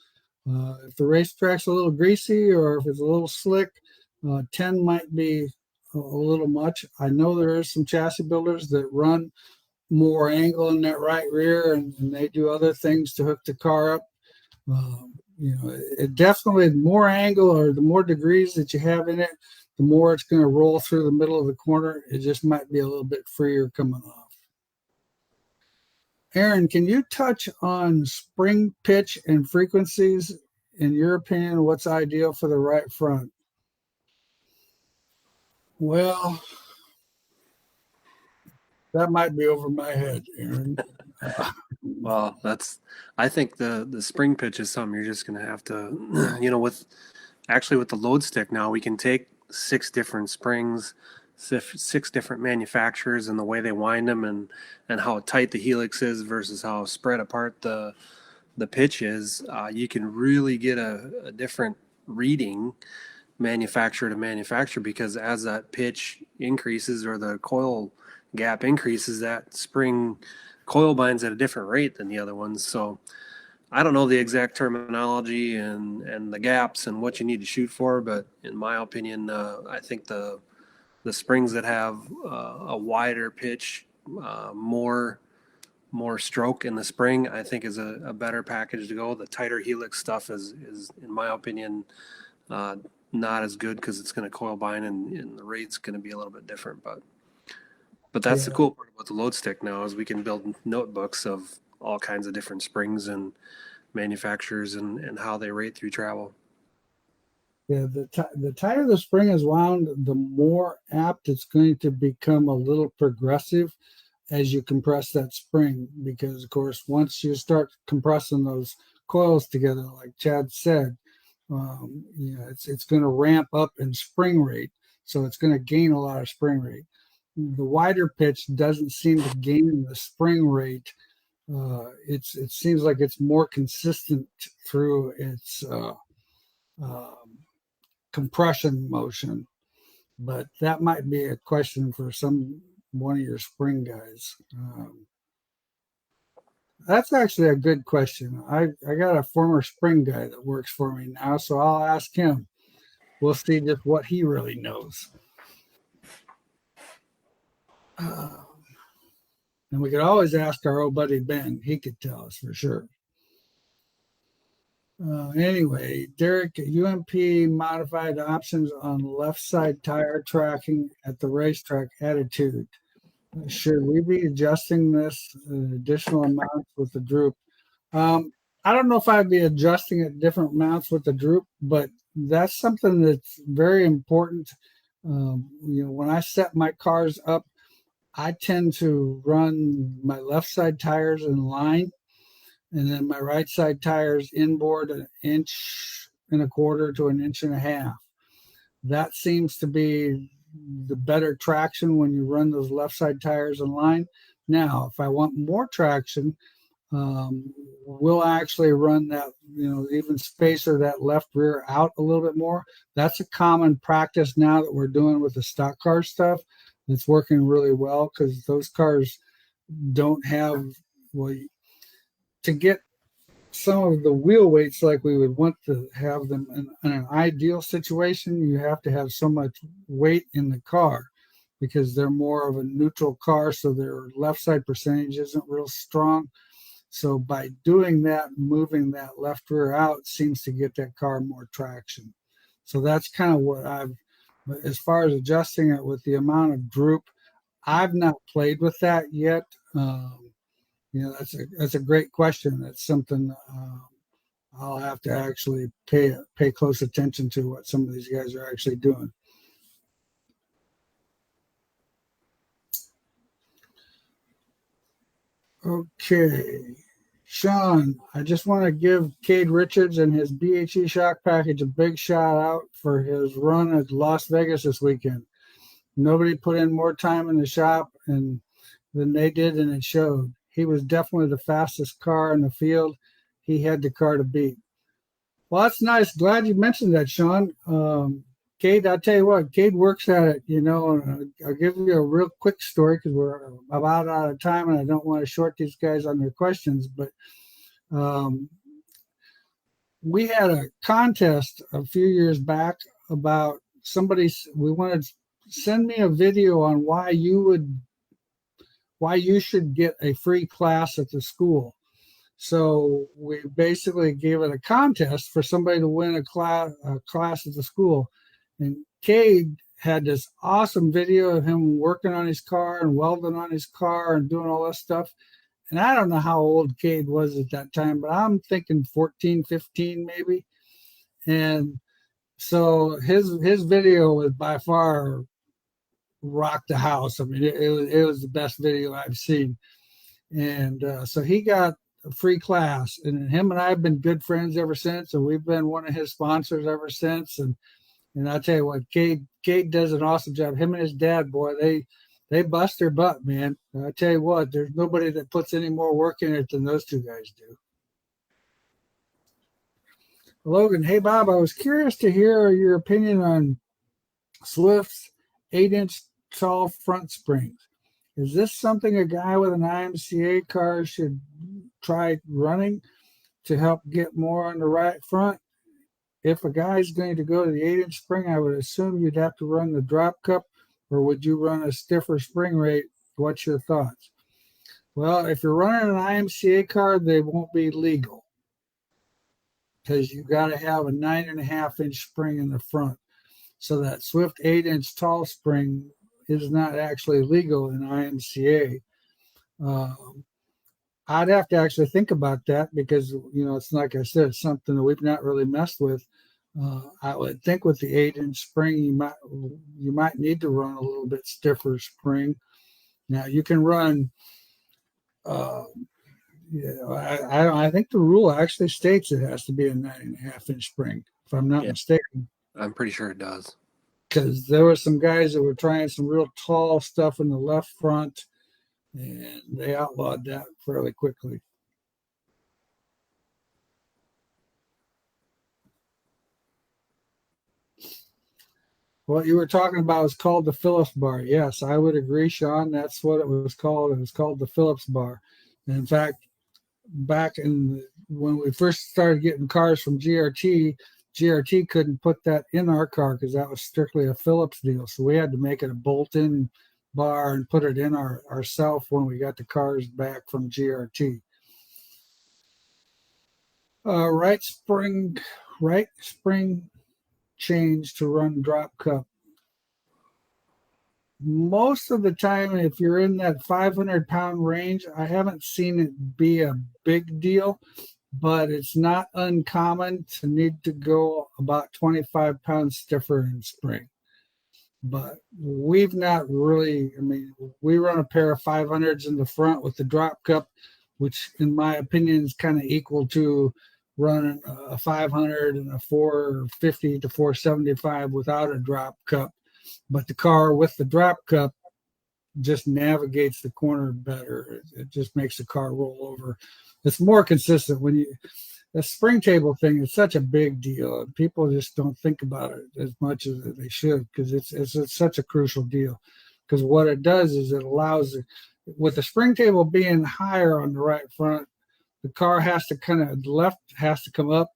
If the racetrack's a little greasy or if it's a little slick, 10 might be a little much. I know there is some chassis builders that run more angle in that right rear and they do other things to hook the car up. It definitely, the more angle or the more degrees that you have in it, the more it's going to roll through the middle of the corner. It just might be a little bit freer coming off. Aaron, can you touch on spring pitch and frequencies? In your opinion, what's ideal for the right front? Well, that might be over my head, Aaron. Well, I think the spring pitch is something you're just going to have to, with the load stick now, we can take 6 different springs, 6 different manufacturers and the way they wind them and how tight the helix is versus how spread apart the pitch is. You can really get a different reading manufacturer to manufacturer, because as that pitch increases or the coil gap increases, that spring coil binds at a different rate than the other ones. So I don't know the exact terminology and the gaps and what you need to shoot for, but in my opinion, I think the springs that have a wider pitch, more stroke in the spring, I think is a better package to go. The tighter helix stuff is in my opinion, uh, not as good because it's going to coil bind and the rate's going to be a little bit different. But that's the Yeah, cool part about the load stick now is we can build notebooks of all kinds of different springs and manufacturers and how they rate through travel. yeah. The tighter the spring is wound, the more apt it's going to become a little progressive as you compress that spring. Because of course, once you start compressing those coils together, like Chad said, it's going to ramp up in spring rate, so it's going to gain a lot of spring rate. The wider pitch doesn't seem to gain the spring rate. It seems like it's more consistent through its um, compression motion, but that might be a question for some one of your spring guys. That's actually a good question. I got a former spring guy that works for me now, so I'll ask him. We'll see just what he really knows. Uh, and we could always ask our old buddy Ben. He could tell us for sure. Anyway, Derek, UMP modified options on left side tire tracking at the racetrack attitude. Should we be adjusting this additional amounts with the droop? Um, I don't know if I'd be adjusting at different amounts with the droop, but that's something that's very important. When I set my cars up, I tend to run my left side tires in line and then my right side tires inboard an inch and a quarter to an inch and a half. That seems to be the better traction when you run those left side tires in line. Now, if I want more traction, we'll actually run that, even spacer that left rear out a little bit more. That's a common practice now that we're doing with the stock car stuff. It's working really well because those cars don't have, well, to get some of the wheel weights like we would want to have them in an ideal situation, you have to have so much weight in the car because they're more of a neutral car, so their left side percentage isn't real strong. So by doing that, moving that left rear out seems to get that car more traction. So that's kind of what but as far as adjusting it with the amount of droop, I've not played with that yet. That's a great question. That's something I'll have to actually pay close attention to what some of these guys are actually doing. Okay, Sean, I just want to give Cade Richards and his BHE shock package a big shout out for his run at Las Vegas this weekend. Nobody put in more time in the shop than they did, and it showed. He was definitely the fastest car in the field. He had the car to beat. Well, that's nice. Glad you mentioned that, Sean. Cade, I'll tell you what, Cade works at it, I'll give you a real quick story because we're about out of time and I don't want to short these guys on their questions. But um, we had a contest a few years back about we wanted to send me a video on why you should get a free class at the school. So we basically gave it a contest for somebody to win a class at the school. And Cade had this awesome video of him working on his car and welding on his car and doing all that stuff. And I don't know how old Cade was at that time, but I'm thinking 14, 15 maybe. And so his video was by far rocked the house. I mean, it was the best video I've seen. And so he got a free class, and him and I have been good friends ever since, and we've been one of his sponsors ever since. And I tell you what, Cade does an awesome job. Him and his dad, boy, they bust their butt, man. I tell you what, there's nobody that puts any more work in it than those two guys do. Logan, hey Bob, I was curious to hear your opinion on Swift's 8-inch tall front springs. Is this something a guy with an IMCA car should try running? to help get more on the right front. If a guy's going to go to the 8-inch spring, I would assume you'd have to run the drop cup, or would you run a stiffer spring rate? What's your thoughts? Well, if you're running an IMCA car, they won't be legal because you got to have a 9.5-inch spring in the front. So that Swift 8-inch tall spring is not actually legal in IMCA. I'd have to actually think about that because, it's like I said, it's something that we've not really messed with. I would think with the 8-inch spring, you might need to run a little bit stiffer spring. Now you can run. I think the rule actually states it has to be a 9.5-inch spring, if I'm not mistaken. I'm pretty sure it does. Because there were some guys that were trying some real tall stuff in the left front, and they outlawed that fairly quickly. What you were talking about was called the Phillips bar. Yes, I would agree, Sean. That's what it was called. It was called the Phillips bar. And in fact, back when we first started getting cars from GRT couldn't put that in our car because that was strictly a Phillips deal. So we had to make it a bolt-in bar and put it in ourself when we got the cars back from GRT. Right spring change to run drop cup. Most of the time, if you're in that 500-pound range, I haven't seen it be a big deal, but it's not uncommon to need to go about 25 pounds stiffer in spring. But we've not really, we run a pair of 500s in the front with the drop cup, which in my opinion is kind of equal to running a 500 and a 450 to 475 without a drop cup. But the car with the drop cup just navigates the corner better. It just makes the car roll over. It's more consistent the spring table thing is such a big deal. People just don't think about it as much as they should because it's such a crucial deal. Because what it does is it allows, with the spring table being higher on the right front, the car has to come up,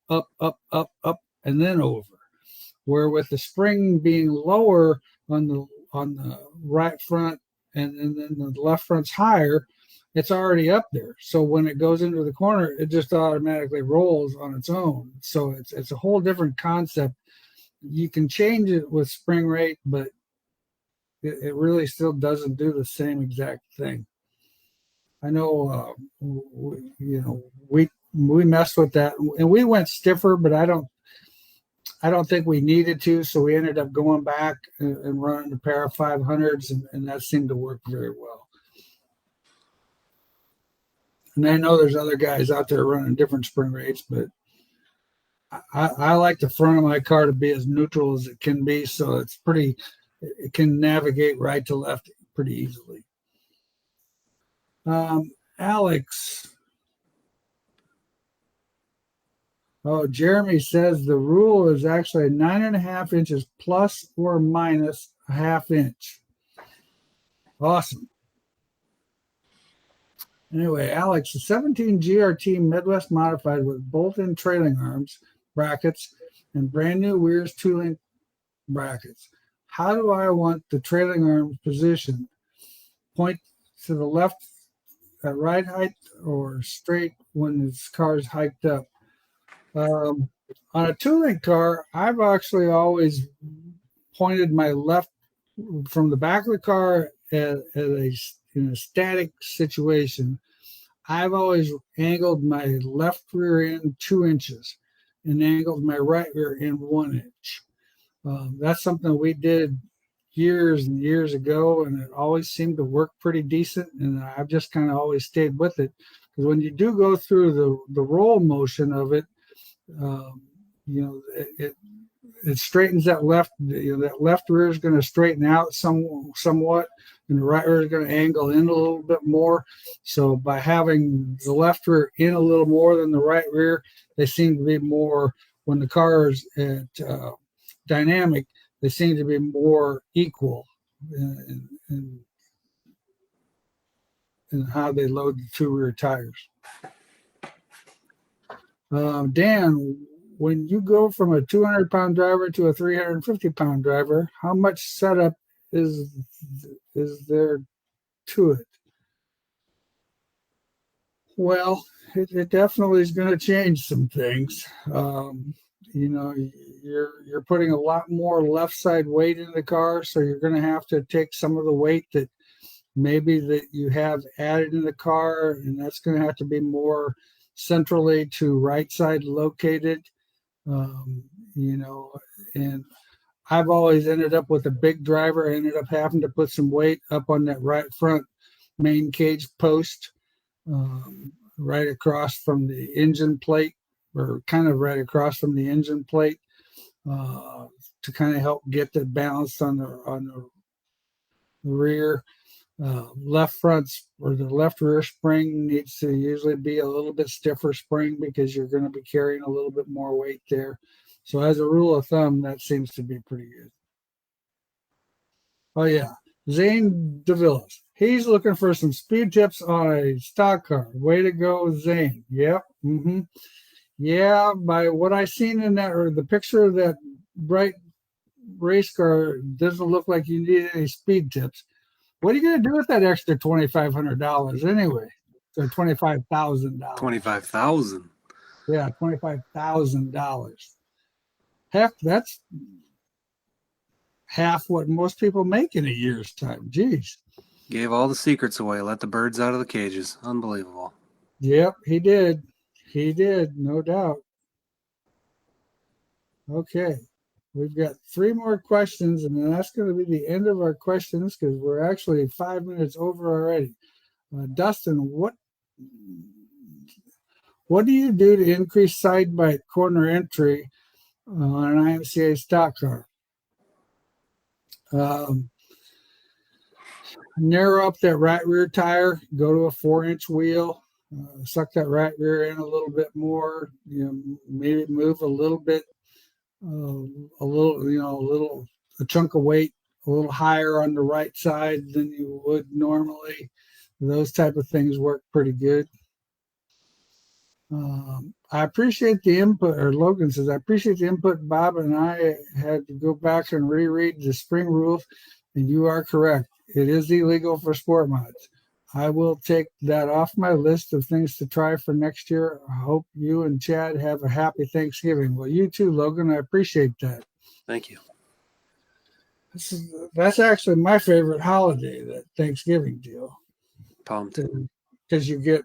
and then over. Where with the spring being lower on the right front and then the left front's higher, it's already up there. So when it goes into the corner, it just automatically rolls on its own. So it's a whole different concept. You can change it with spring rate, but it really still doesn't do the same exact thing. I know, we messed with that and we went stiffer, but I don't think we needed to, so we ended up going back and running a pair of 500s, and that seemed to work very well. And I know there's other guys out there running different spring rates, but I like the front of my car to be as neutral as it can be, so it can navigate right to left pretty easily. Alex. Oh, Jeremy says the rule is actually 9.5 inches plus or minus a half inch. Awesome. Anyway, Alex, the 17 GRT Midwest Modified with bolt-in trailing arms, brackets, and brand new Wehrs two-link brackets. How do I want the trailing arms positioned? Point to the left at right height or straight when this car is hiked up? On a two-link car, I've actually always pointed my left from the back of the car in a static situation. I've always angled my left rear end 2 inches and angled my right rear end 1 inch. That's something we did years and years ago, and it always seemed to work pretty decent. And I've just kind of always stayed with it because when you do go through the roll motion of it, it straightens that left. That left rear is going to straighten out somewhat, and the right rear is going to angle in a little bit more. So by having the left rear in a little more than the right rear, they seem to be more, when the car is at dynamic, they seem to be more equal in how they load the two rear tires. Dan, when you go from a 200-pound driver to a 350-pound driver, how much setup is there to it? Well, it definitely is going to change some things. You know, you're putting a lot more left side weight in the car, so you're going to have to take some of the weight that maybe that you have added in the car, and that's going to have to be more centrally to right side located. Um, you know, and I've always ended up with a big driver. I ended up having to put some weight up on that right front main cage post, right across from the engine plate, or kind of right across from the engine plate, uh, to kind of help get the balance on the rear. Left fronts or the left rear spring needs to usually be a little bit stiffer spring because you're going to be carrying a little bit more weight there. So as a rule of thumb, that seems to be pretty good. Oh yeah, Zane DeVillis. He's looking for some speed tips on a stock car. Way to go, Zane. Yep. Mm-hmm. Yeah, by what I seen in that, or the picture of that bright race car, doesn't look like you need any speed tips. What are you going to do with that extra $2,500 anyway? So $25,000. 25,000. Yeah, $25,000. Heck, that's half what most people make in a year's time. Geez. Gave all the secrets away. Let the birds out of the cages. Unbelievable. Yep, he did. He did, no doubt. Okay. We've got 3 more questions, and then that's going to be the end of our questions because we're actually 5 minutes over already. Dustin, what do you do to increase side bite corner entry on an IMCA stock car? Narrow up that right rear tire, go to a 4-inch wheel, suck that right rear in a little bit more, maybe move a little bit, a chunk of weight a little higher on the right side than you would normally. Those type of things work pretty good. I appreciate the input, or Logan says, I appreciate the input. Bob and I had to go back and reread the spring rules, and you are correct. It is illegal for sport mods. I will take that off my list of things to try for next year. I hope you and Chad have a happy Thanksgiving. Well, you too, Logan. I appreciate that. Thank you. That's actually my favorite holiday, that Thanksgiving deal. Pumped. Because you get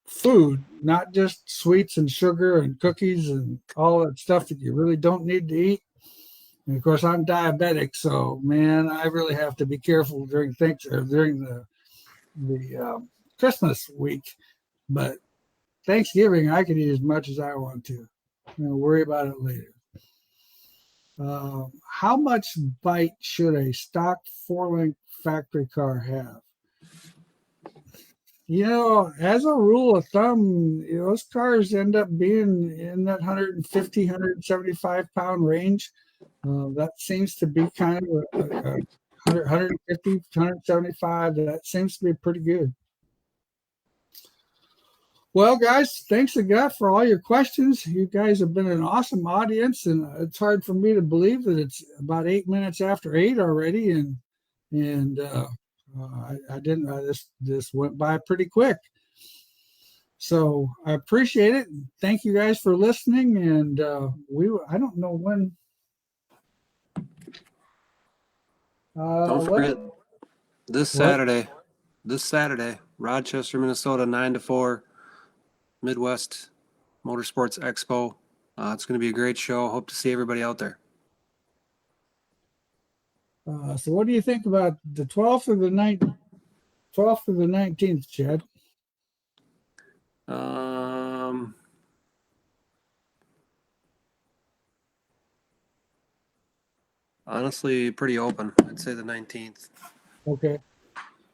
food, not just sweets and sugar and cookies and all that stuff that you really don't need to eat. And of course, I'm diabetic, so man, I really have to be careful during the Christmas week. But Thanksgiving, I can eat as much as I want to. Worry about it later. How much bite should a stock 4-link factory car have? As a rule of thumb, those cars end up being in that 150, 175 pound range. That seems to be kind of a 150, 175. That seems to be pretty good. Well, guys, thanks again for all your questions. You guys have been an awesome audience, and it's hard for me to believe that it's about 8 minutes after 8 already, and I didn't. This went by pretty quick. So I appreciate it. Thank you guys for listening. And I don't know when. Don't forget this Saturday, Rochester, Minnesota, 9 to 4, Midwest Motorsports Expo. It's going to be a great show. Hope to see everybody out there. So what do you think about the 12th or the 19th? 12th or the 19th, Chad? Honestly, pretty open. I'd say the 19th. Okay.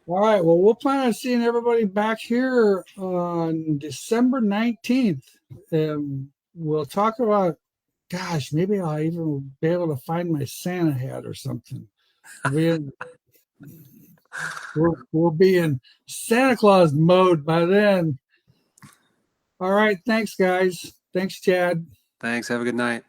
All right. Well, we'll plan on seeing everybody back here on December 19th. We'll talk about, gosh, maybe I'll even be able to find my Santa hat or something. We'll be in Santa Claus mode by then. All right. Thanks, guys. Thanks, Chad. Thanks. Have a good night.